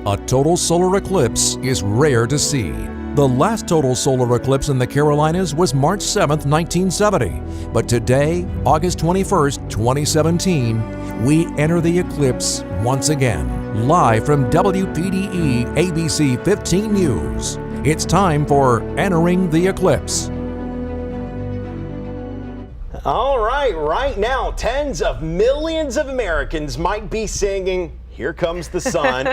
A total solar eclipse is rare to see. The last total solar eclipse in the Carolinas was March 7, 1970. But today, August 21, 2017, we enter the eclipse once again. Live from WPDE ABC 15 News, it's time for Entering the Eclipse. All right now, tens of millions of Americans might be singing "Here Comes the Sun"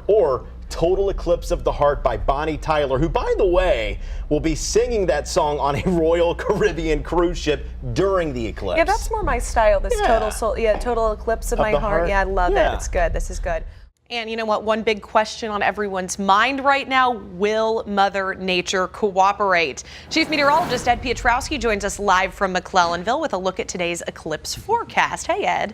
or "Total Eclipse of the Heart" by Bonnie Tyler, who, by the way, will be singing that song on a Royal Caribbean cruise ship during the eclipse. Yeah, that's more my style, this total eclipse of my heart. Yeah, I love it. It's good. This is good. And you know what? One big question on everyone's mind right now, will Mother Nature cooperate? Chief Meteorologist Ed Piotrowski joins us live from McClellanville with a look at today's eclipse forecast. Hey, Ed.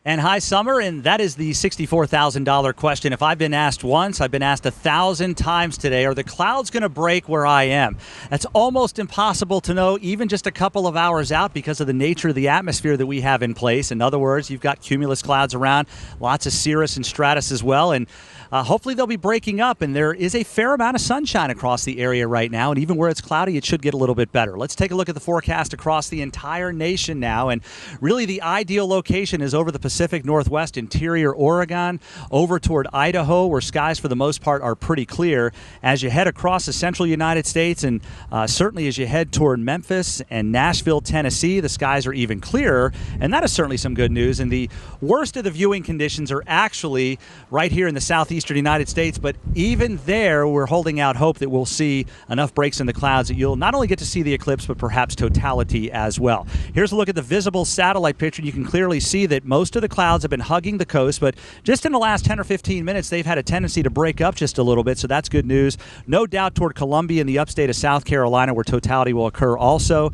And hi, Summer, and that is the $64,000 question. If I've been asked once, I've been asked 1,000 times today, are the clouds going to break where I am? That's almost impossible to know even just a couple of hours out because of the nature of the atmosphere that we have in place. In other words, you've got cumulus clouds around, lots of cirrus and stratus as well, and hopefully they'll be breaking up, and there is a fair amount of sunshine across the area right now, and even where it's cloudy, it should get a little bit better. Let's take a look at the forecast across the entire nation now, and really the ideal location is over the Pacific Northwest, interior Oregon, over toward Idaho, where skies for the most part are pretty clear. As you head across the central United States, and certainly as you head toward Memphis and Nashville, Tennessee, the skies are even clearer, and that is certainly some good news. And the worst of the viewing conditions are actually right here in the southeastern United States, but even there, we're holding out hope that we'll see enough breaks in the clouds that you'll not only get to see the eclipse, but perhaps totality as well. Here's a look at the visible satellite picture. You can clearly see that most of the clouds have been hugging the coast, but just in the last 10 or 15 minutes, they've had a tendency to break up just a little bit, so that's good news. No doubt toward Columbia and the upstate of South Carolina, where totality will occur also.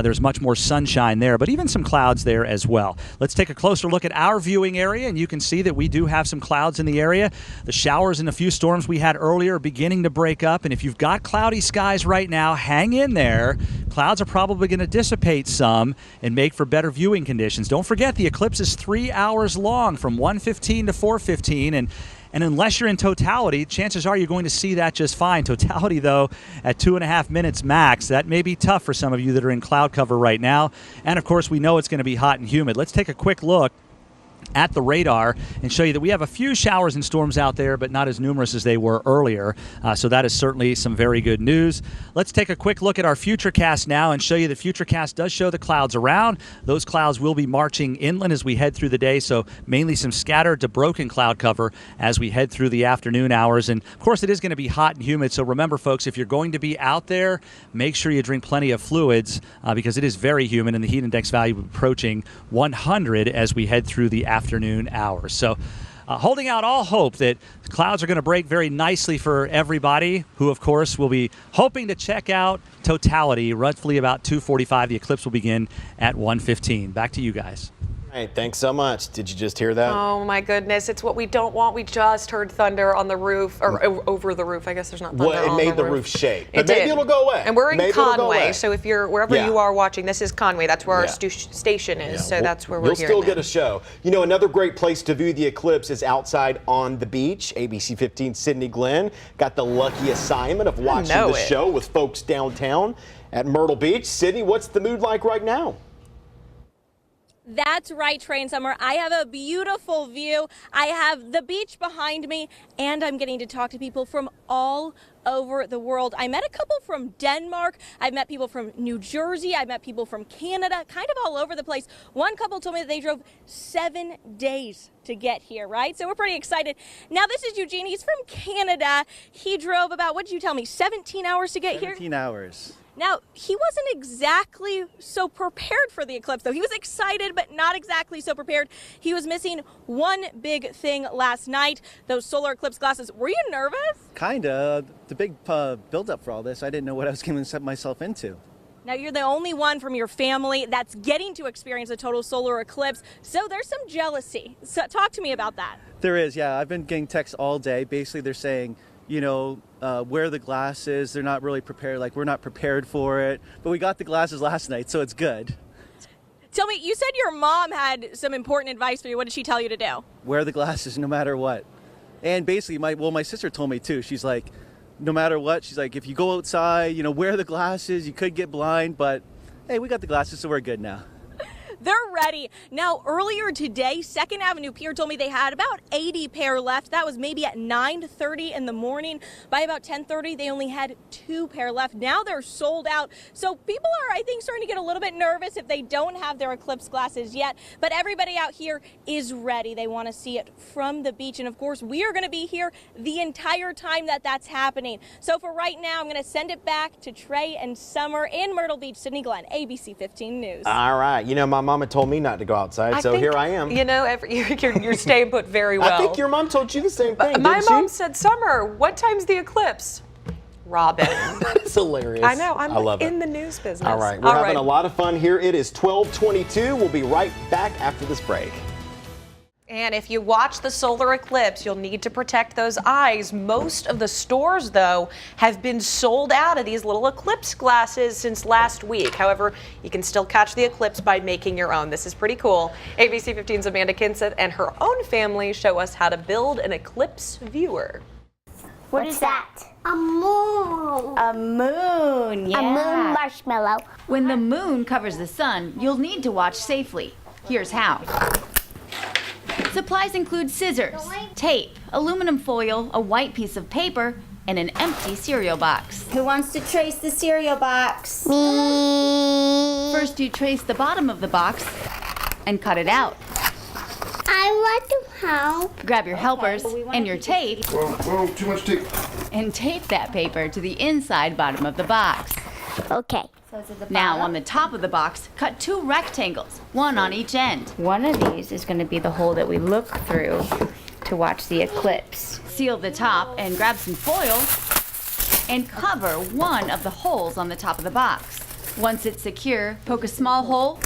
There's much more sunshine there, but even some clouds there as well. Let's take a closer look at our viewing area, and you can see that we do have some clouds in the area. The showers and a few storms we had earlier are beginning to break up, and if you've got cloudy skies right now, hang in there. Clouds are probably going to dissipate some and make for better viewing conditions. Don't forget, the eclipse is 3 hours long from 1:15 to 4:15, and unless you're in totality, chances are you're going to see that just fine. Totality, though, at 2.5 minutes max, that may be tough for some of you that are in cloud cover right now. And, of course, we know it's going to be hot and humid. Let's take a quick look at the radar and show you that we have a few showers and storms out there, but not as numerous as they were earlier. So that is certainly some very good news. Let's take a quick look at our Futurecast now and show you the Futurecast does show the clouds around. Those clouds will be marching inland as we head through the day, so mainly some scattered to broken cloud cover as we head through the afternoon hours. And, of course, it is going to be hot and humid, so remember, folks, if you're going to be out there, make sure you drink plenty of fluids because it is very humid, and the heat index value will be approaching 100 as we head through the afternoon hours. So holding out all hope that the clouds are going to break very nicely for everybody who, of course, will be hoping to check out totality roughly about 2:45. The eclipse will begin at 1:15. Back to you guys. Hey, thanks so much. Did you just hear that? Oh my goodness, it's what we don't want. We just heard thunder on the roof, or over the roof. I guess there's not thunder on the roof. Well, it made the roof shake, but maybe it'll go away. And we're in Conway, so if you're wherever you are watching, this is Conway. That's where our station is, so that's where we're hearing You'll still get a show. You know, another great place to view the eclipse is outside on the beach. ABC 15 Sydney Glenn got the lucky assignment of watching the show with folks downtown at Myrtle Beach. Sydney, what's the mood like right now? That's right, Trey and Summer. I have a beautiful view. I have the beach behind me, and I'm getting to talk to people from all over the world. I met a couple from Denmark. I've met people from New Jersey. I've met people from Canada, kind of all over the place. One couple told me that they drove 7 days to get here, right? So we're pretty excited. Now, this is Eugene. He's from Canada. He drove about, what did you tell me, 17 hours to get here? 17 hours. Now, he wasn't exactly so prepared for the eclipse, though. He was excited, but not exactly so prepared. He was missing one big thing last night, those solar eclipse glasses. Were you nervous? Kinda. The big build-up for all this, I didn't know what I was getting myself into. Now, you're the only one from your family that's getting to experience a total solar eclipse, so there's some jealousy. So talk to me about that. There is, yeah. I've been getting texts all day. Basically, they're saying, you know, wear the glasses. They're not really prepared. Like, we're not prepared for it. But we got the glasses last night, so it's good. Tell me, you said your mom had some important advice for you. What did she tell you to do? Wear the glasses no matter what. And basically, my sister told me too. She's like, no matter what, she's like, if you go outside, wear the glasses. You could get blind, but hey, we got the glasses, so we're good now. They're ready. Now, earlier today, 2nd Avenue Pier told me they had about 80 pair left. That was maybe at 9:30 in the morning. By about 10:30, they only had 2 pair left. Now they're sold out. So people are, I think, starting to get a little bit nervous if they don't have their Eclipse glasses yet. But everybody out here is ready. They want to see it from the beach. And of course, we are going to be here the entire time that that's happening. So for right now, I'm going to send it back to Trey and Summer in Myrtle Beach, Sydney Glen, ABC 15 News. All right. My mama told me not to go outside, so here I am. You're staying put very well. I think your mom told you the same thing, My didn't mom she? said, Summer, what time's the eclipse? Robin. That is hilarious. I know. I love in it. the news business. All right. We're having a lot of fun here. It is 12:22. We'll be right back after this break. And if you watch the solar eclipse, you'll need to protect those eyes. Most of the stores, though, have been sold out of these little eclipse glasses since last week. However, you can still catch the eclipse by making your own. This is pretty cool. ABC 15's Amanda Kinseth and her own family show us how to build an eclipse viewer. What is that? A moon. A moon, yeah. A moon marshmallow. When the moon covers the sun, you'll need to watch safely. Here's how. Supplies include scissors, tape, aluminum foil, a white piece of paper, and an empty cereal box. Who wants to trace the cereal box? Me. First, you trace the bottom of the box and cut it out. I want to help. Grab your helpers and your tape Whoa, too much tape. and tape that paper to the inside bottom of the box. Okay. Now, on the top of the box, cut 2 rectangles, one on each end. One of these is going to be the hole that we look through to watch the eclipse. Seal the top and grab some foil and cover one of the holes on the top of the box. Once it's secure, poke a small hole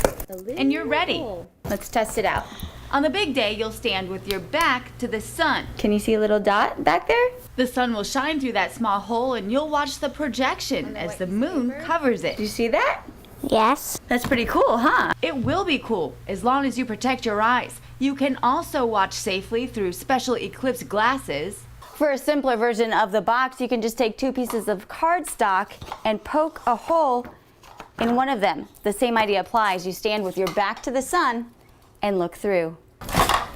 and you're ready. Let's test it out. On the big day, you'll stand with your back to the sun. Can you see a little dot back there? The sun will shine through that small hole and you'll watch the projection as the moon covers it. Do you see that? Yes. That's pretty cool, huh? It will be cool as long as you protect your eyes. You can also watch safely through special eclipse glasses. For a simpler version of the box, you can just take 2 pieces of cardstock and poke a hole in one of them. The same idea applies. You stand with your back to the sun and look through.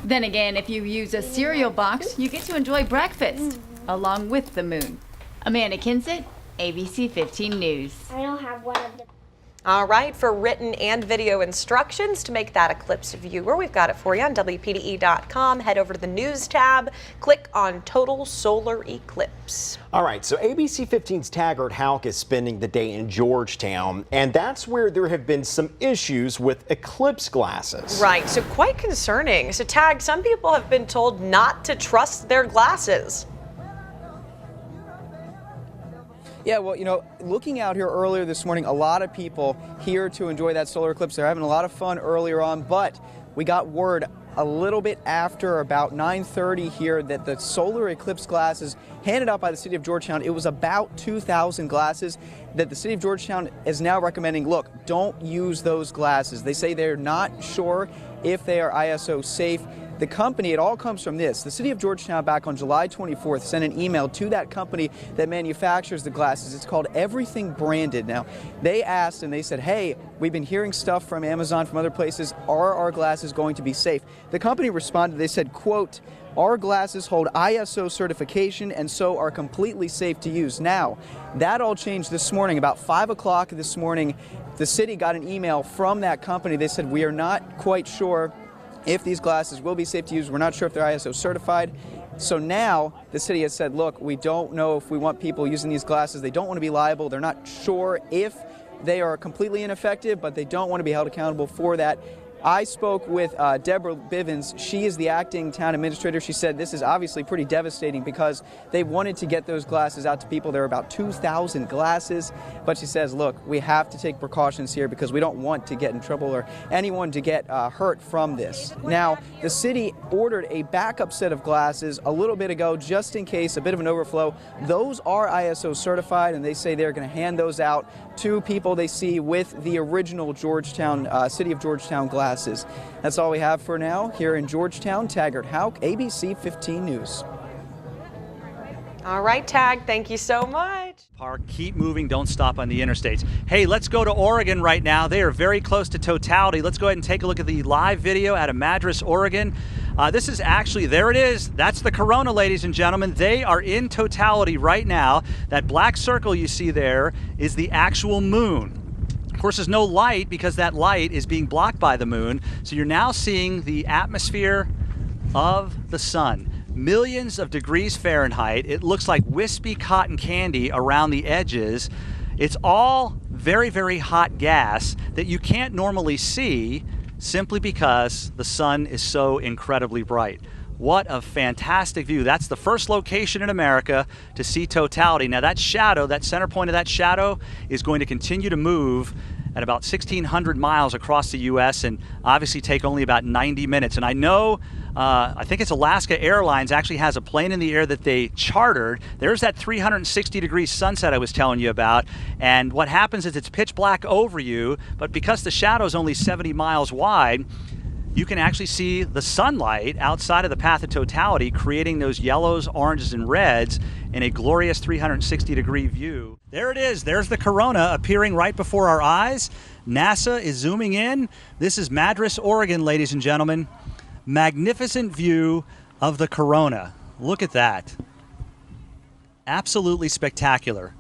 Then again, if you use a cereal box, you get to enjoy breakfast along with the moon. Amanda Kinseth, ABC 15 News. I don't have one of them. All right, for written and video instructions to make that eclipse viewer, we've got it for you on WPDE.com. Head over to the News tab, click on Total Solar Eclipse. All right, so ABC 15's Taggart Houck is spending the day in Georgetown, and that's where there have been some issues with eclipse glasses. Right, so quite concerning. So Tag, some people have been told not to trust their glasses. Yeah, well, looking out here earlier this morning, a lot of people here to enjoy that solar eclipse. They're having a lot of fun earlier on, but we got word a little bit after about 9:30 here that the solar eclipse glasses handed out by the city of Georgetown, it was about 2,000 glasses that the city of Georgetown is now recommending, look, don't use those glasses. They say they're not sure if they are ISO safe. The company, it all comes from this. The city of Georgetown back on July 24th sent an email to that company that manufactures the glasses. It's called Everything Branded. Now, they asked and they said, hey, we've been hearing stuff from Amazon, from other places. Are our glasses going to be safe? The company responded, they said, quote, our glasses hold ISO certification and so are completely safe to use. Now, that all changed this morning. About 5 o'clock this morning, the city got an email from that company. They said, we are not quite sure if these glasses will be safe to use. We're not sure if they're ISO certified. So now the city has said, look, we don't know if we want people using these glasses. They don't want to be liable. They're not sure if they are completely ineffective, but they don't want to be held accountable for that. I spoke with Deborah Bivens. She is the acting town administrator. She said this is obviously pretty devastating because they wanted to get those glasses out to people. There are about 2,000 glasses. But she says, look, we have to take precautions here because we don't want to get in trouble or anyone to get hurt from this. Now, the city ordered a backup set of glasses a little bit ago just in case, a bit of an overflow. Those are ISO certified, and they say they're going to hand those out to people they see with the original Georgetown, City of Georgetown glasses. That's all we have for now. Here in Georgetown, Taggart Houck, ABC 15 News. All right, Tag, thank you so much. Park, keep moving, don't stop on the interstates. Hey, let's go to Oregon right now. They are very close to totality. Let's go ahead and take a look at the live video out of Madras, Oregon. This is actually, there it is. That's the corona, ladies and gentlemen. They are in totality right now. That black circle you see there is the actual moon. Of course, there's no light because that light is being blocked by the moon. So you're now seeing the atmosphere of the sun. Millions of degrees Fahrenheit. It looks like wispy cotton candy around the edges. It's all very, very hot gas that you can't normally see simply because the sun is so incredibly bright. What a fantastic view. That's the first location in America to see totality. Now that shadow, that center point of that shadow is going to continue to move at about 1,600 miles across the U.S. and obviously take only about 90 minutes. And I know, I think it's Alaska Airlines actually has a plane in the air that they chartered. There's that 360-degree sunset I was telling you about. And what happens is it's pitch black over you, but because the shadow is only 70 miles wide, you can actually see the sunlight outside of the path of totality, creating those yellows, oranges, and reds in a glorious 360-degree view. There it is. There's the corona appearing right before our eyes. NASA is zooming in. This is Madras, Oregon, ladies and gentlemen. Magnificent view of the corona. Look at that. Absolutely spectacular.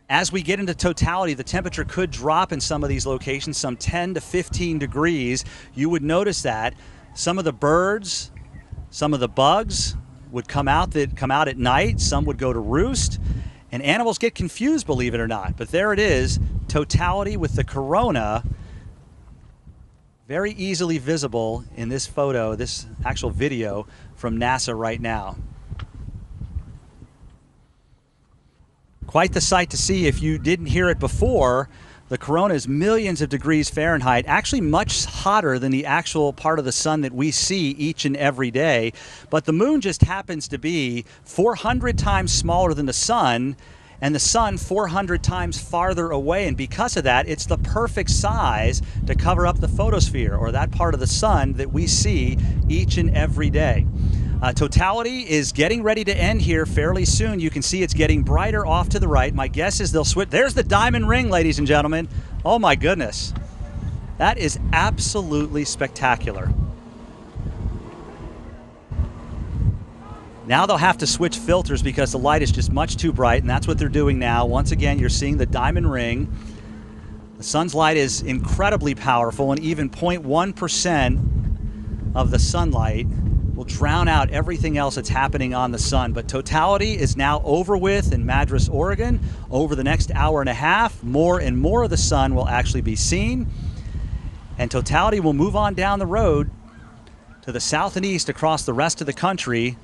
As we get into totality, the temperature could drop in some of these locations, some 10 to 15 degrees. You would notice that some of the birds, some of the bugs would come out at night. Some would go to roost, and animals get confused, believe it or not. But there it is, totality with the corona, very easily visible in this photo, this actual video from NASA right now. Quite the sight to see if you didn't hear it before. The corona is millions of degrees Fahrenheit, actually much hotter than the actual part of the sun that we see each and every day. But the moon just happens to be 400 times smaller than the sun, and the sun 400 times farther away. And because of that, it's the perfect size to cover up the photosphere, or that part of the sun that we see each and every day. Totality is getting ready to end here fairly soon. You can see it's getting brighter off to the right. My guess is they'll switch. There's the diamond ring, ladies and gentlemen. Oh my goodness. That is absolutely spectacular. Now they'll have to switch filters because the light is just much too bright, and that's what they're doing now. Once again, you're seeing the diamond ring. The sun's light is incredibly powerful, and even 0.1% of the sunlight will drown out everything else that's happening on the sun. But totality is now over with in Madras, Oregon. Over the next hour and a half, more and more of the sun will actually be seen. And totality will move on down the road to the south and east across the rest of the country.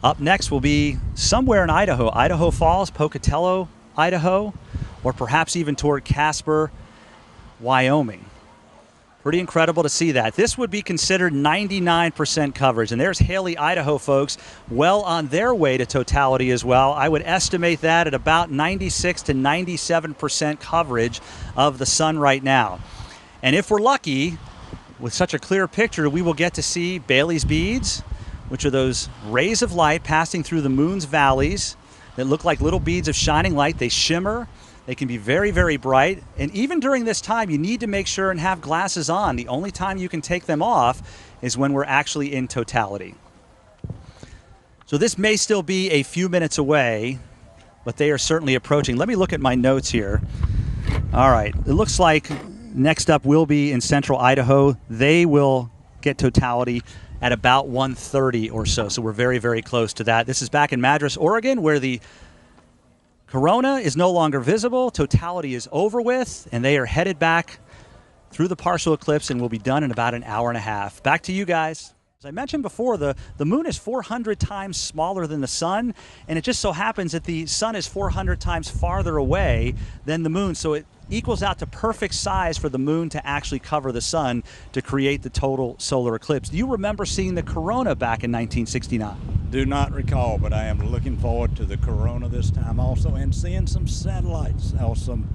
Up next will be somewhere in Idaho, Idaho Falls, Pocatello, Idaho, or perhaps even toward Casper, Wyoming. Pretty incredible to see that. This would be considered 99% coverage. And there's Haley, Idaho, folks, well on their way to totality as well. I would estimate that at about 96 to 97% coverage of the sun right now. And if we're lucky, with such a clear picture, we will get to see Bailey's beads, which are those rays of light passing through the moon's valleys that look like little beads of shining light. They shimmer. They can be very, very bright. And even during this time, you need to make sure and have glasses on. The only time you can take them off is when we're actually in totality. So this may still be a few minutes away, but they are certainly approaching. Let me look at my notes here. All right. It looks like next up will be in central Idaho. They will get totality at about 1:30 or so. So we're very, very close to that. This is back in Madras, Oregon, where the corona is no longer visible, totality is over with, and they are headed back through the partial eclipse and will be done in about an hour and a half. Back to you guys. As I mentioned before, the moon is 400 times smaller than the sun, and it just so happens that the sun is 400 times farther away than the moon, so it equals out to perfect size for the moon to actually cover the sun to create the total solar eclipse. Do you remember seeing the corona back in 1969? Do not recall, but I am looking forward to the corona this time also, and seeing some satellites, or some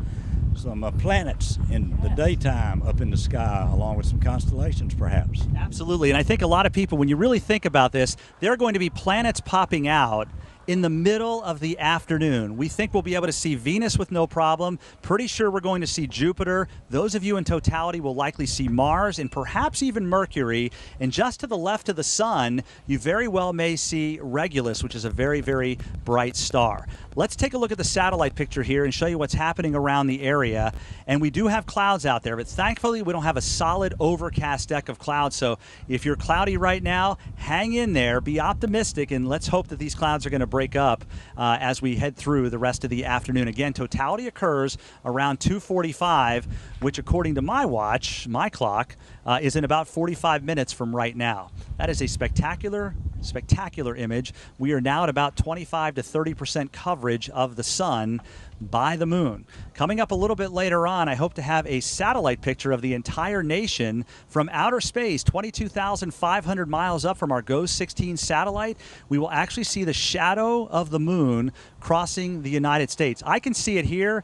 planets in the daytime up in the sky, along with some constellations perhaps. Absolutely, and I think a lot of people, when you really think about this, there are going to be planets popping out in the middle of the afternoon. We think we'll be able to see Venus with no problem. Pretty sure we're going to see Jupiter. Those of you in totality will likely see Mars and perhaps even Mercury. And just to the left of the sun, you very well may see Regulus, which is a very, very bright star. Let's take a look at the satellite picture here and show you what's happening around the area. And we do have clouds out there, but thankfully we don't have a solid overcast deck of clouds. So if you're cloudy right now, hang in there, be optimistic, and let's hope that these clouds are going to break up as we head through the rest of the afternoon. Again, totality occurs around 2:45, which according to my watch, my clock, is in about 45 minutes from right now. That is a spectacular image. We are now at about 25 to 30% coverage of the sun by the moon. Coming up a little bit later on, I hope to have a satellite picture of the entire nation from outer space, 22,500 miles up from our GOES 16 satellite. We will actually see the shadow of the moon crossing the United States. I can see it here.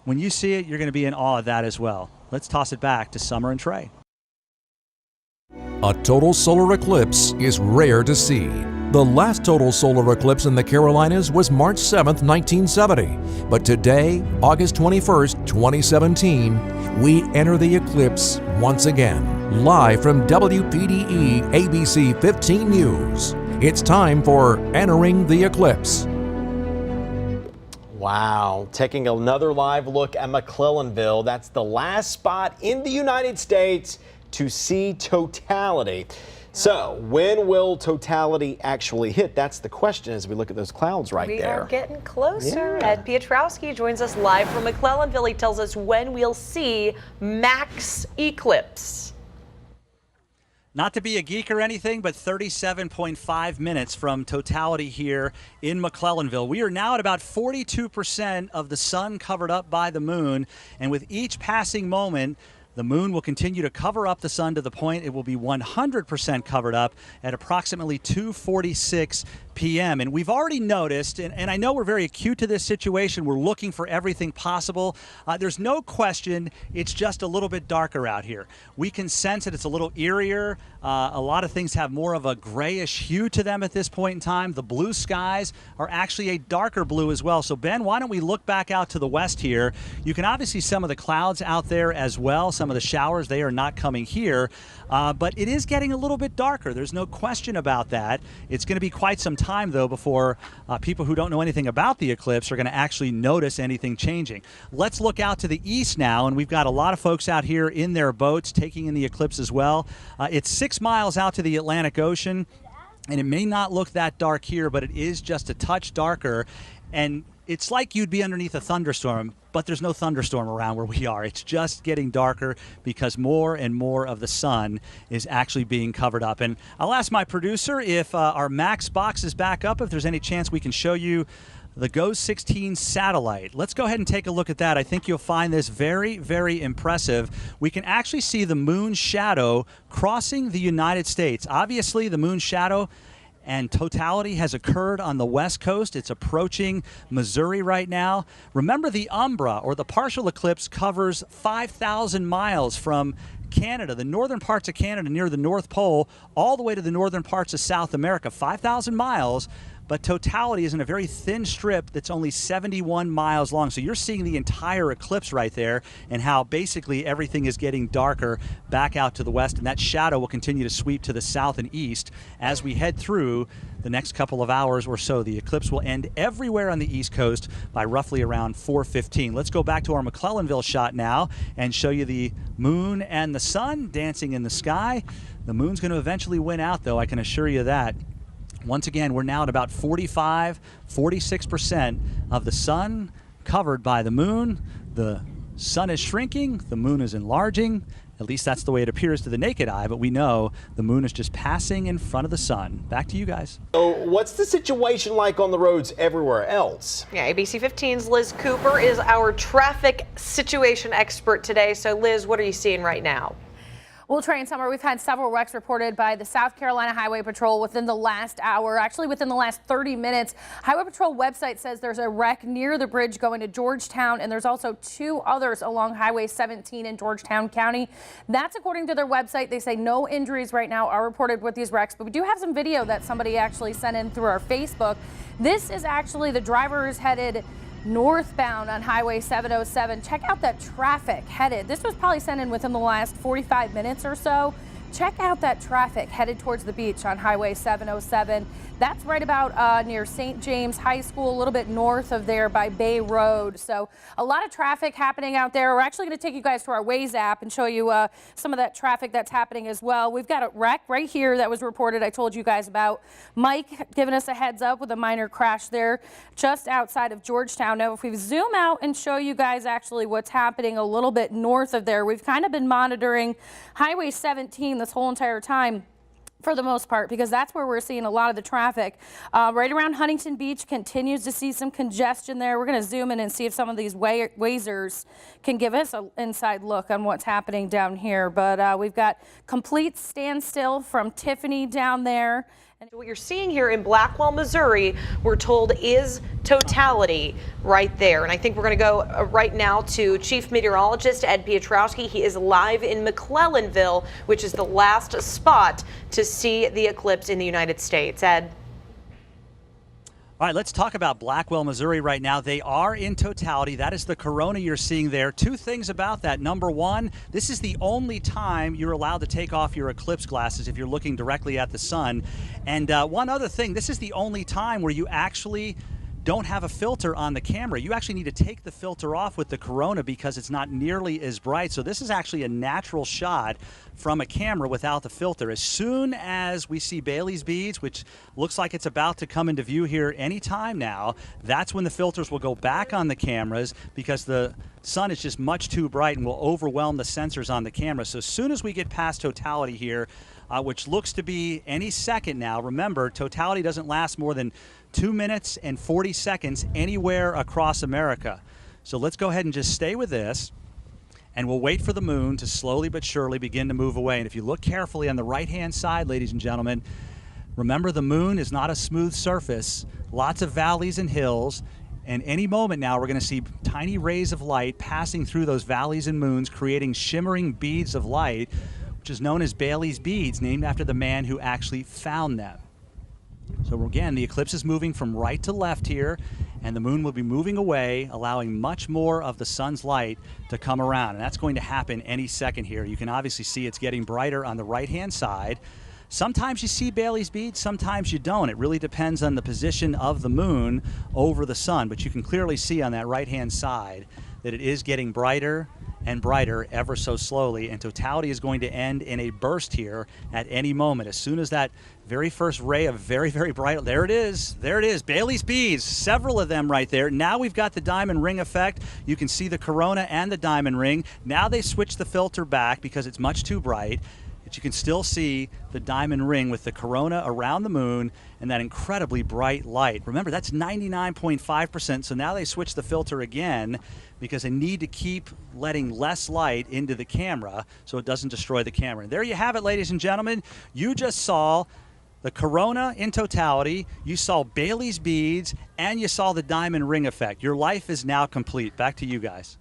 When you see it, you're going to be in awe of that as well. Let's toss it back to Summer and Trey. A total solar eclipse is rare to see. The last total solar eclipse in the Carolinas was March 7th, 1970. But today, August 21st, 2017, we enter the eclipse once again. Live from WPDE ABC 15 News, it's time for Entering the Eclipse. Wow, taking another live look at McClellanville. That's the last spot in the United States to see totality. So, when will totality actually hit? That's the question as we look at those clouds right there. We are getting closer. Yeah. Ed Piotrowski joins us live from McClellanville. He tells us when we'll see max eclipse. Not to be a geek or anything, but 37.5 minutes from totality here in McClellanville. We are now at about 42% of the sun covered up by the moon, and with each passing moment, the moon will continue to cover up the sun to the point it will be 100% covered up at approximately 2:46 p.m. And we've already noticed, and I know we're very acute to this situation, we're looking for everything possible. There's no question it's just a little bit darker out here. We can sense that it's a little eerier. A lot of things have more of a grayish hue to them at this point in time. The blue skies are actually a darker blue as well. So Ben, why don't we look back out to the west here? You can obviously see some of the clouds out there as well. Some of the showers, they are not coming here. But it is getting a little bit darker. There's no question about that. It's going to be quite some time, though, before people who don't know anything about the eclipse are going to actually notice anything changing. Let's look out to the east now, and we've got a lot of folks out here in their boats taking in the eclipse as well. It's 6 miles out to the Atlantic Ocean, and it may not look that dark here, but it is just a touch darker. And it's like you'd be underneath a thunderstorm, but there's no thunderstorm around where we are. It's just getting darker because more and more of the sun is actually being covered up. And I'll ask my producer if our Max box is back up, if there's any chance we can show you the GOES 16 satellite. Let's go ahead and take a look at that. I think you'll find this very, very impressive. We can actually see the moon shadow crossing the United States. Obviously, the moon shadow and totality has occurred on the west coast. It's approaching Missouri right now. Remember, the umbra, or the partial eclipse, covers 5,000 miles from Canada, the northern parts of Canada near the North Pole, all the way to the northern parts of South America. 5,000 miles. But totality is in a very thin strip that's only 71 miles long. So you're seeing the entire eclipse right there, and how basically everything is getting darker back out to the west, and that shadow will continue to sweep to the south and east as we head through the next couple of hours or so. The eclipse will end everywhere on the east coast by roughly around 4:15. Let's go back to our McClellanville shot now and show you the moon and the sun dancing in the sky. The moon's going to eventually win out, though, I can assure you that. Once again, we're now at about 46% of the sun covered by the moon. The sun is shrinking, the moon is enlarging. At least that's the way it appears to the naked eye, but we know the moon is just passing in front of the sun. Back to you guys. So what's the situation like on the roads everywhere else? Yeah, ABC 15's Liz Cooper is our traffic situation expert today. So Liz, what are you seeing right now? Well, Trey and Summer, we've had several wrecks reported by the South Carolina Highway Patrol within the last hour, actually within the last 30 minutes. Highway Patrol website says there's a wreck near the bridge going to Georgetown, and there's also 2 others along Highway 17 in Georgetown County. That's according to their website. They say no injuries right now are reported with these wrecks, but we do have some video that somebody actually sent in through our Facebook. This is actually the driver is headed northbound on Highway 707. Check out that traffic headed. This was probably sent in within the last 45 minutes or so. Check out that traffic headed towards the beach on Highway 707. That's right about near St. James High School, a little bit north of there by Bay Road. So a lot of traffic happening out there. We're actually going to take you guys to our Waze app and show you some of that traffic that's happening as well. We've got a wreck right here that was reported. I told you guys about. Mike giving us a heads up with a minor crash there just outside of Georgetown. Now, if we zoom out and show you guys actually what's happening a little bit north of there, we've kind of been monitoring Highway 17 this whole entire time, for the most part, because that's where we're seeing a lot of the traffic. Right around Huntington Beach continues to see some congestion there. We're going to zoom in and see if some of these Wazers can give us an inside look on what's happening down here. But we've got complete standstill from Tiffany down there. And what you're seeing here in Blackwell, Missouri, we're told is totality right there. And I think we're going to go right now to Chief Meteorologist Ed Piotrowski. He is live in McClellanville, which is the last spot to see the eclipse in the United States. Ed? All right, let's talk about Blackwell, Missouri right now. They are in totality. That is the corona you're seeing there. 2 things about that. Number 1, this is the only time you're allowed to take off your eclipse glasses if you're looking directly at the sun. And one other thing, this is the only time where you actually don't have a filter on the camera. You actually need to take the filter off with the corona because it's not nearly as bright. So this is actually a natural shot from a camera without the filter. As soon as we see Bailey's beads, which looks like it's about to come into view here any time now, that's when the filters will go back on the cameras because the sun is just much too bright and will overwhelm the sensors on the camera. So as soon as we get past totality here, which looks to be any second now, remember, totality doesn't last more than 2 minutes and 40 seconds anywhere across America. So let's go ahead and just stay with this, and we'll wait for the moon to slowly but surely begin to move away. And if you look carefully on the right-hand side, ladies and gentlemen, remember the moon is not a smooth surface. Lots of valleys and hills. And any moment now, we're going to see tiny rays of light passing through those valleys and moons, creating shimmering beads of light, which is known as Bailey's beads, named after the man who actually found them. So again, the eclipse is moving from right to left here, and the moon will be moving away, allowing much more of the sun's light to come around. And that's going to happen any second here. You can obviously see it's getting brighter on the right-hand side. Sometimes you see Bailey's beads, sometimes you don't. It really depends on the position of the moon over the sun. But you can clearly see on that right-hand side that it is getting brighter and brighter ever so slowly, and totality is going to end in a burst here at any moment. As soon as that very first ray of very, very bright, there it is, Bailey's beads, several of them right there. Now we've got the diamond ring effect. You can see the corona and the diamond ring. Now they switch the filter back because it's much too bright. But you can still see the diamond ring with the corona around the moon and that incredibly bright light. Remember, that's 99.5%, so now they switch the filter again because they need to keep letting less light into the camera so it doesn't destroy the camera. And there you have it, ladies and gentlemen. You just saw the corona in totality, you saw Bailey's beads, and you saw the diamond ring effect. Your life is now complete. Back to you guys.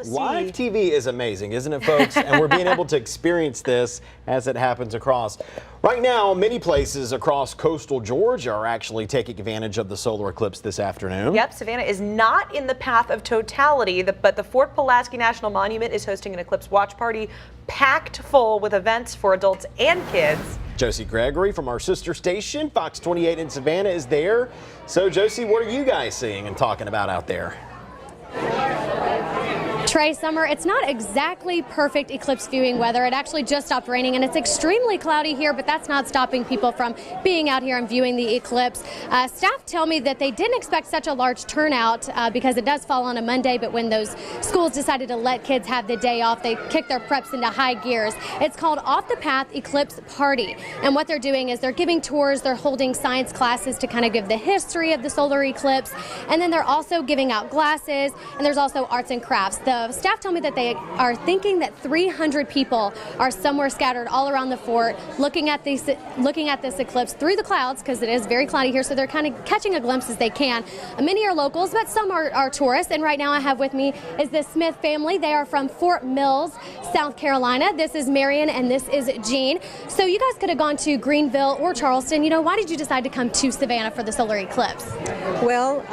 Live TV is amazing, isn't it, folks? And we're being able to experience this as it happens across. Right now, many places across coastal Georgia are actually taking advantage of the solar eclipse this afternoon. Yep, Savannah is not in the path of totality, but the Fort Pulaski National Monument is hosting an eclipse watch party packed full with events for adults and kids. Josie Gregory from our sister station, Fox 28 in Savannah, is there. So, Josie, what are you guys seeing and talking about out there? Trey, Summer, it's not exactly perfect eclipse viewing weather. It actually just stopped raining, and it's extremely cloudy here, but that's not stopping people from being out here and viewing the eclipse. Staff tell me that they didn't expect such a large turnout because it does fall on a Monday, but when those schools decided to let kids have the day off, they kicked their preps into high gears. It's called Off the Path Eclipse Party, and what they're doing is they're giving tours, they're holding science classes to kind of give the history of the solar eclipse, and then they're also giving out glasses, and there's also arts and crafts. The the staff tell me that they are thinking that 300 people are somewhere scattered all around the fort looking at this eclipse through the clouds, because it is very cloudy here, so they're kind of catching a glimpse as they can. Many are locals, but some are tourists, and right now I have with me is the Smith family. They are from Fort Mills, South Carolina. This is Marion and this is Jean. So you guys could have gone to Greenville or Charleston. You know, why did you decide to come to Savannah for the solar eclipse? Well,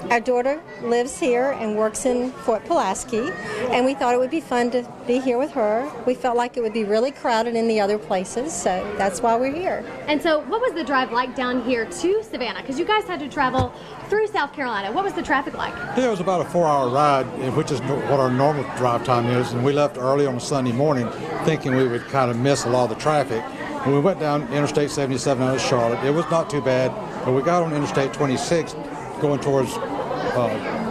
our daughter lives here and works in Fort Pulaski, and we thought it would be fun to be here with her. We felt like it would be really crowded in the other places, so that's why we're here. And so what was the drive like down here to Savannah? Because you guys had to travel through South Carolina. What was the traffic like? Yeah, it was about a 4-hour ride, which is what our normal drive time is, and we left early on a Sunday morning thinking we would kind of miss a lot of the traffic. When we went down Interstate 77 out of Charlotte, it was not too bad, but we got on Interstate 26 going towards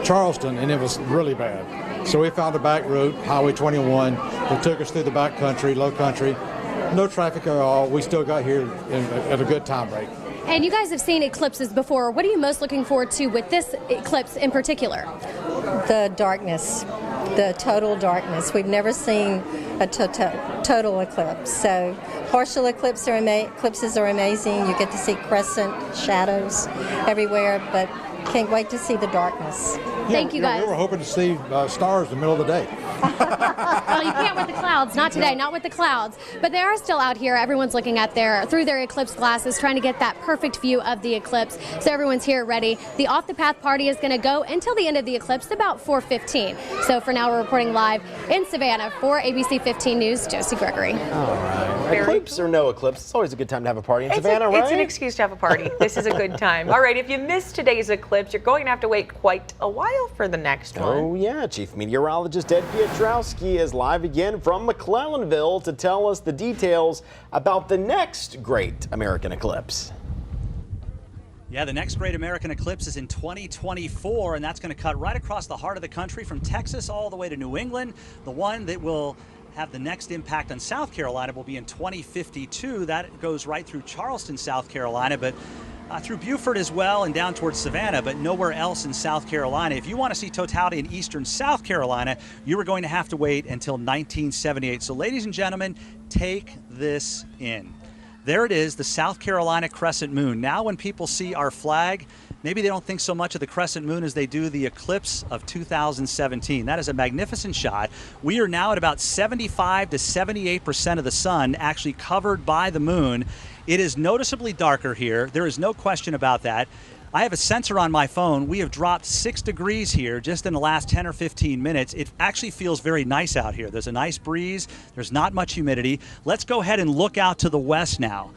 Charleston, and it was really bad. So we found a back route, Highway 21, that took us through the back country, low country. No traffic at all. We still got here at a good time rate. And you guys have seen eclipses before. What are you most looking forward to with this eclipse in particular? The darkness, the total darkness. We've never seen a total eclipse. So partial eclipses are amazing. You get to see crescent shadows everywhere, but can't wait to see the darkness. Thank you guys. We were hoping to see stars in the middle of the day. Well, you can't with the clouds. Not today, not with the clouds. But they are still out here. Everyone's looking at through their eclipse glasses, trying to get that perfect view of the eclipse. So everyone's here ready. The Off the Path party is going to go until the end of the eclipse, about 4:15. So for now, we're reporting live in Savannah for ABC 15 News, Josie Gregory. All right. Eclipse or no eclipse, it's always a good time to have a party in Savannah, right? It's an excuse to have a party. This is a good time. All right, if you missed today's eclipse, you're going to have to wait quite a while for the next one. Oh, yeah. Chief Meteorologist Ed Pietrowski is live again from McClellanville to tell us the details about the next great American eclipse. Yeah, the next great American eclipse is in 2024, and that's going to cut right across the heart of the country from Texas all the way to New England. The one that will have the next impact on South Carolina will be in 2052. That goes right through Charleston, South Carolina, but through Beaufort as well and down towards Savannah, but nowhere else in South Carolina. If you want to see totality in eastern South Carolina, you are going to have to wait until 1978. So ladies and gentlemen, take this in. There it is, the South Carolina crescent moon. Now when people see our flag, maybe they don't think so much of the crescent moon as they do the eclipse of 2017. That is a magnificent shot. We are now at about 75 to 78% of the sun actually covered by the moon. It is noticeably darker here. There is no question about that. I have a sensor on my phone. We have dropped 6 degrees here just in the last 10 or 15 minutes. It actually feels very nice out here. There's a nice breeze. There's not much humidity. Let's go ahead and look out to the west now.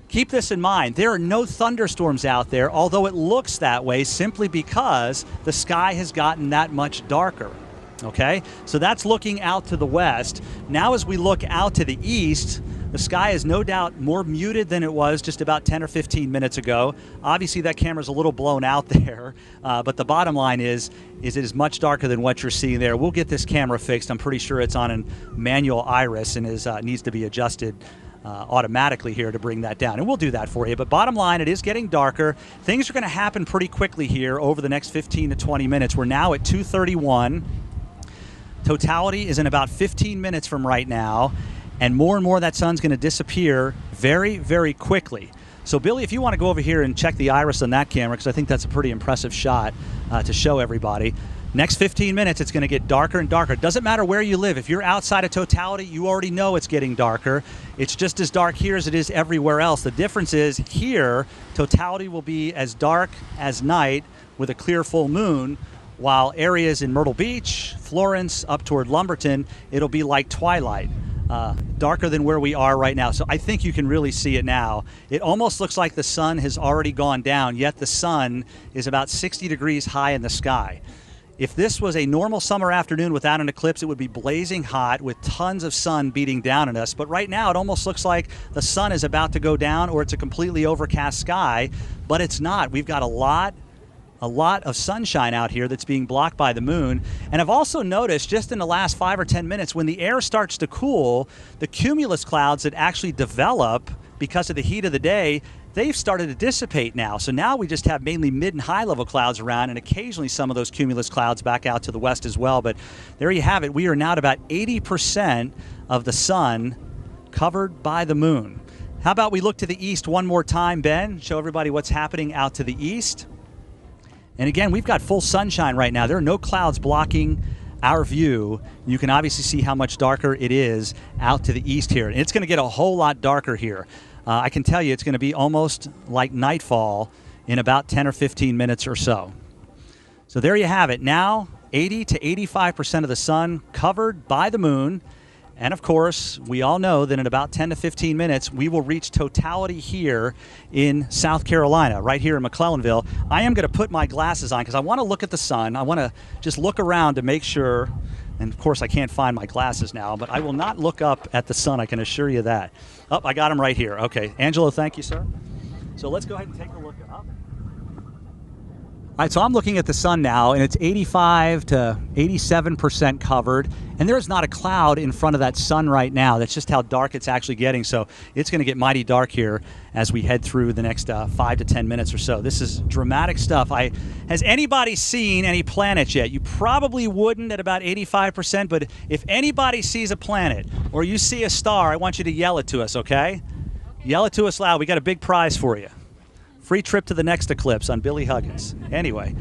Keep this in mind. There are no thunderstorms out there, although it looks that way simply because the sky has gotten that much darker. Okay? So that's looking out to the west. Now as we look out to the east, the sky is no doubt more muted than it was just about 10 or 15 minutes ago. Obviously, that camera's a little blown out there, but the bottom line is it is much darker than what you're seeing there. We'll get this camera fixed. I'm pretty sure it's on a manual iris and needs to be adjusted automatically here to bring that down. And we'll do that for you. But bottom line, it is getting darker. Things are going to happen pretty quickly here over the next 15 to 20 minutes. We're now at 2:31. Totality is in about 15 minutes from right now. And more that sun's going to disappear very, very quickly. So, Billy, if you want to go over here and check the iris on that camera, because I think that's a pretty impressive shot to show everybody. Next 15 minutes, it's going to get darker and darker. It doesn't matter where you live. If you're outside of totality, you already know it's getting darker. It's just as dark here as it is everywhere else. The difference is here, totality will be as dark as night with a clear full moon, while areas in Myrtle Beach, Florence, up toward Lumberton, it'll be like twilight. Darker than where we are right now. So I think you can really see it now. It almost looks like the sun has already gone down, yet the sun is about 60 degrees high in the sky. If this was a normal summer afternoon without an eclipse, it would be blazing hot with tons of sun beating down on us. But right now, it almost looks like the sun is about to go down or it's a completely overcast sky, but it's not. We've got a lot of sunshine out here that's being blocked by the moon. And I've also noticed just in the last 5 or 10 minutes, when the air starts to cool, the cumulus clouds that actually develop because of the heat of the day, they've started to dissipate now. So now we just have mainly mid and high level clouds around, and occasionally some of those cumulus clouds back out to the west as well. But there you have it. We are now at about 80% of the sun covered by the moon. How about we look to the east one more time, Ben? Show everybody what's happening out to the east. And again, we've got full sunshine right now. There are no clouds blocking our view. You can obviously see how much darker it is out to the east here. And it's going to get a whole lot darker here. I can tell you it's going to be almost like nightfall in about 10 or 15 minutes or so. So there you have it. Now 80 to 85% of the sun covered by the moon. And of course, we all know that in about 10 to 15 minutes, we will reach totality here in South Carolina, right here in McClellanville. I am going to put my glasses on because I want to look at the sun. I want to just look around to make sure. And of course, I can't find my glasses now, but I will not look up at the sun. I can assure you that. Oh, I got them right here. Okay. Angelo, thank you, sir. So let's go ahead and take a look up. All right, so I'm looking at the sun now, and it's 85 to 87% covered, and there is not a cloud in front of that sun right now. That's just how dark it's actually getting, so it's going to get mighty dark here as we head through the next 5 to 10 minutes or so. This is dramatic stuff. Has anybody seen any planets yet? You probably wouldn't at about 85%, but if anybody sees a planet or you see a star, I want you to yell it to us, okay? Yell it to us loud. We got a big prize for you. Free trip to the next eclipse on Billy Huggins. Anyway,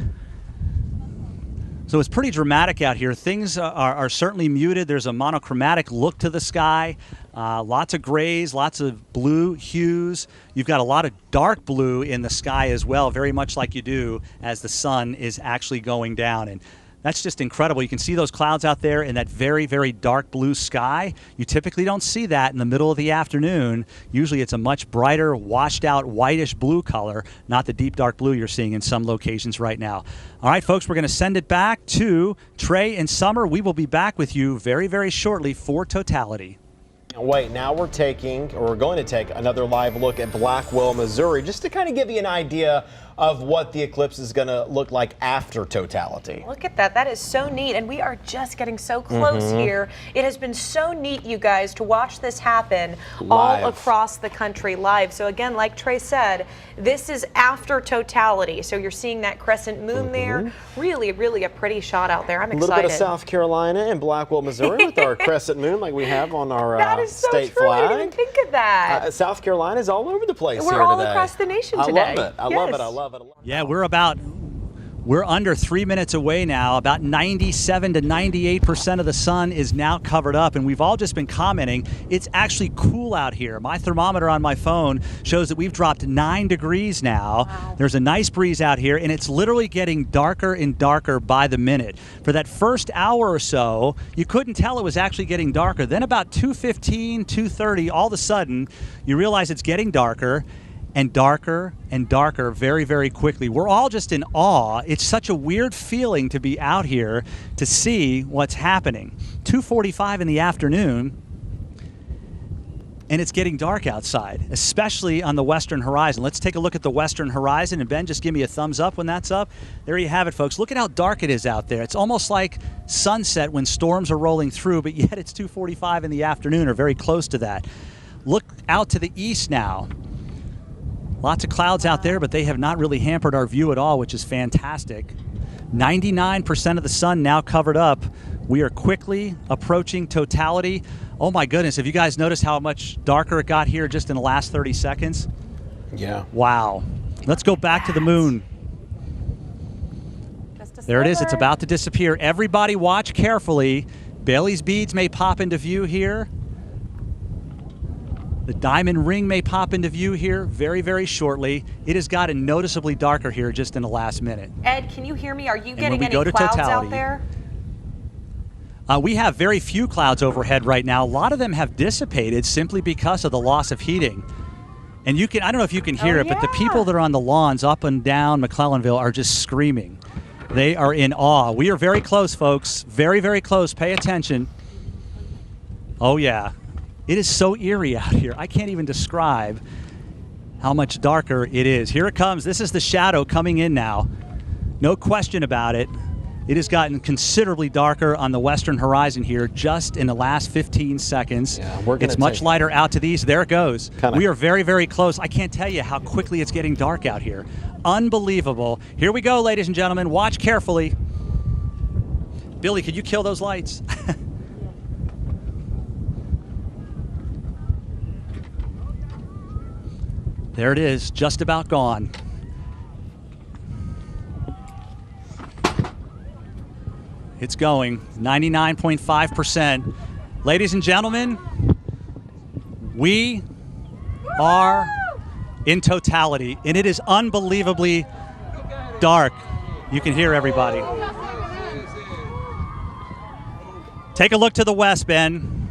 so it's pretty dramatic out here. Things are certainly muted. There's a monochromatic look to the sky. Lots of grays, lots of blue hues. You've got a lot of dark blue in the sky as well, very much like you do as the sun is actually going down. And that's just incredible. You can see those clouds out there in that very, very dark blue sky. You typically don't see that in the middle of the afternoon. Usually it's a much brighter, washed out, whitish blue color, not the deep dark blue you're seeing in some locations right now. All right, folks, we're going to send it back to Trey and Summer. We will be back with you very, very shortly for totality. Wait, now we're going to take another live look at Blackwell, Missouri, just to kind of give you an idea of what the eclipse is going to look like after totality. Look at that. That is so neat. And we are just getting so close here. It has been so neat, you guys, to watch this happen all across the country live. So again, like Trey said, this is after totality. So you're seeing that crescent moon there. Really, really a pretty shot out there. I'm excited. A little bit of South Carolina and Blackwell, Missouri with our crescent moon like we have on our state flag. I didn't even think of that. South Carolina is all over the place here today. We're all across the nation today. I love it. I love it. I love it. Yeah, we're under 3 minutes away now. About 97 to 98% of the sun is now covered up, and we've all just been commenting. It's actually cool out here. My thermometer on my phone shows that we've dropped 9 degrees now. Wow. There's a nice breeze out here, and it's literally getting darker and darker by the minute. For that first hour or so, you couldn't tell it was actually getting darker. Then about 2:15, 2:30, all of a sudden, you realize it's getting darker and darker and darker very, very quickly. We're all just in awe. It's such a weird feeling to be out here to see what's happening. 2:45 in the afternoon, and it's getting dark outside, especially on the western horizon. Let's take a look at the western horizon, and Ben, just give me a thumbs up when that's up. There you have it, folks. Look at how dark it is out there. It's almost like sunset when storms are rolling through, but yet it's 2:45 in the afternoon, or very close to that. Look out to the east now. Lots of clouds out there, but they have not really hampered our view at all, which is fantastic. 99% of the sun now covered up. We are quickly approaching totality. Oh my goodness, have you guys noticed how much darker it got here just in the last 30 seconds? Yeah. Wow. Let's go back to the moon. There it is. It's about to disappear. Everybody watch carefully. Bailey's beads may pop into view here. The diamond ring may pop into view here very, very shortly. It has gotten noticeably darker here just in the last minute. Ed, can you hear me? Are you getting any clouds out there? We have very few clouds overhead right now. A lot of them have dissipated simply because of the loss of heating. And you can, I don't know if you can hear it, but the people that are on the lawns up and down McClellanville are just screaming. They are in awe. We are very close, folks. Very, very close. Pay attention. Oh, yeah. It is so eerie out here. I can't even describe how much darker it is. Here it comes. This is the shadow coming in now. No question about it. It has gotten considerably darker on the western horizon here just in the last 15 seconds. Yeah, it's much lighter out to the east. There it goes. Kinda. We are very, very close. I can't tell you how quickly it's getting dark out here. Unbelievable. Here we go, ladies and gentlemen. Watch carefully. Billy, could you kill those lights? There it is, just about gone. It's going 99.5%. Ladies and gentlemen, we are in totality, and it is unbelievably dark. You can hear everybody. Take a look to the west, Ben.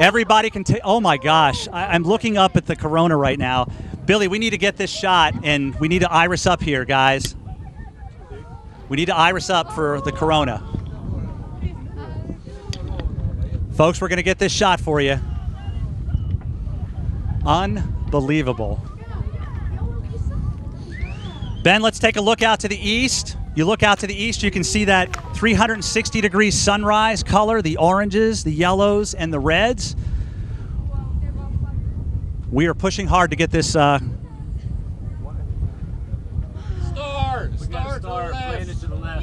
Everybody can take, oh my gosh, I'm looking up at the corona right now. Billy, we need to get this shot, and we need to iris up here, guys. We need to iris up for the corona. Folks, we're going to get this shot for you. Unbelievable. Ben, let's take a look out to the east. You look out to the east, you can see that 360-degree sunrise color, the oranges, the yellows, and the reds. We are pushing hard to get this.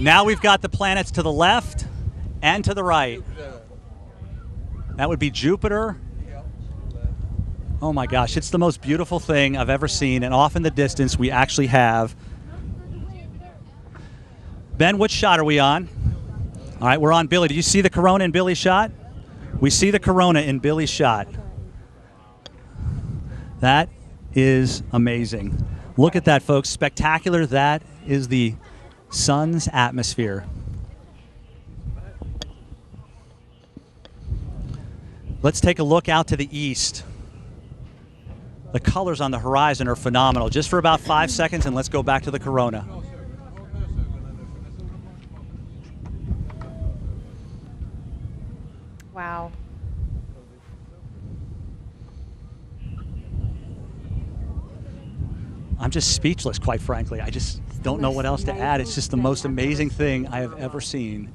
Now we've got the planets to the left and to the right. That would be Jupiter. Oh my gosh, it's the most beautiful thing I've ever seen, and off in the distance we actually have. Ben, which shot are we on? All right, we're on Billy. Do you see the corona in Billy's shot? We see the corona in Billy's shot. That is amazing. Look at that, folks. Spectacular. That is the sun's atmosphere. Let's take a look out to the east. The colors on the horizon are phenomenal. Just for about 5 seconds, and let's go back to the corona. Wow. I'm just speechless, quite frankly. I just don't know what else to add. It's just the most amazing thing I have ever seen.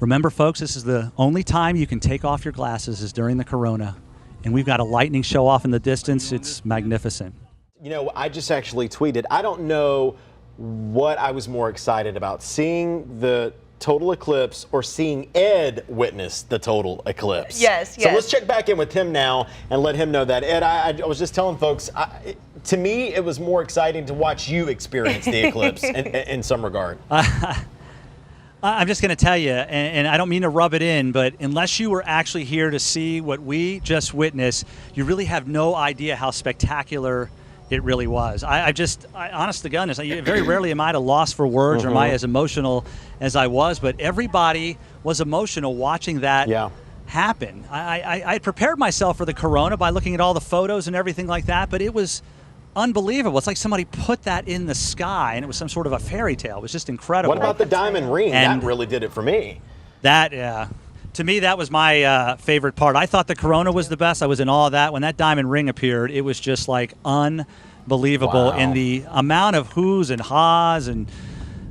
Remember, folks, this is the only time you can take off your glasses is during the corona. And we've got a lightning show off in the distance. It's magnificent. You know, I just actually tweeted, I don't know what I was more excited about, seeing the total eclipse or seeing Ed witness the total eclipse. Yes, So let's check back in with him now and let him know that. Ed, I was just telling folks, to me, it was more exciting to watch you experience the eclipse in some regard. I'm just going to tell you, and I don't mean to rub it in, but unless you were actually here to see what we just witnessed, you really have no idea how spectacular it really was. I honest to goodness, very rarely am I at a loss for words or am I as emotional as I was, but everybody was emotional watching that happen. I prepared myself for the corona by looking at all the photos and everything like that, but it was unbelievable. It's like somebody put that in the sky and it was some sort of a fairy tale. It was just incredible. What about the diamond ring? And that really did it for me. That, to me, that was my favorite part. I thought the corona was the best. I was in awe of that. When that diamond ring appeared, it was just like unbelievable. And the amount of who's and ha's and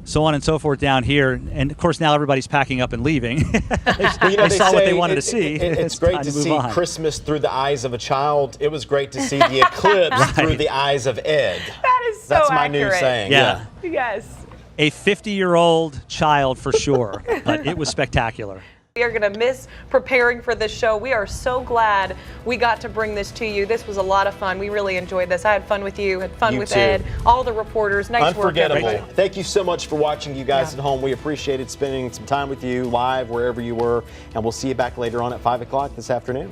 so on and so forth down here. And of course, now everybody's packing up and leaving. they saw what they wanted to see. It's great to see Christmas through the eyes of a child. It was great to see the eclipse through the eyes of Ed. That is so That's my accurate. new saying. Yeah. Yes. A 50-year-old child for sure. But it was spectacular. We are going to miss preparing for this show. We are so glad we got to bring this to you. This was a lot of fun. We really enjoyed this. I had fun with you, had fun with Ed, all the reporters. Nice work, Unforgettable. everybody. Thank you so much for watching, you guys at home. We appreciated spending some time with you live wherever you were, and we'll see you back later on at 5 o'clock this afternoon.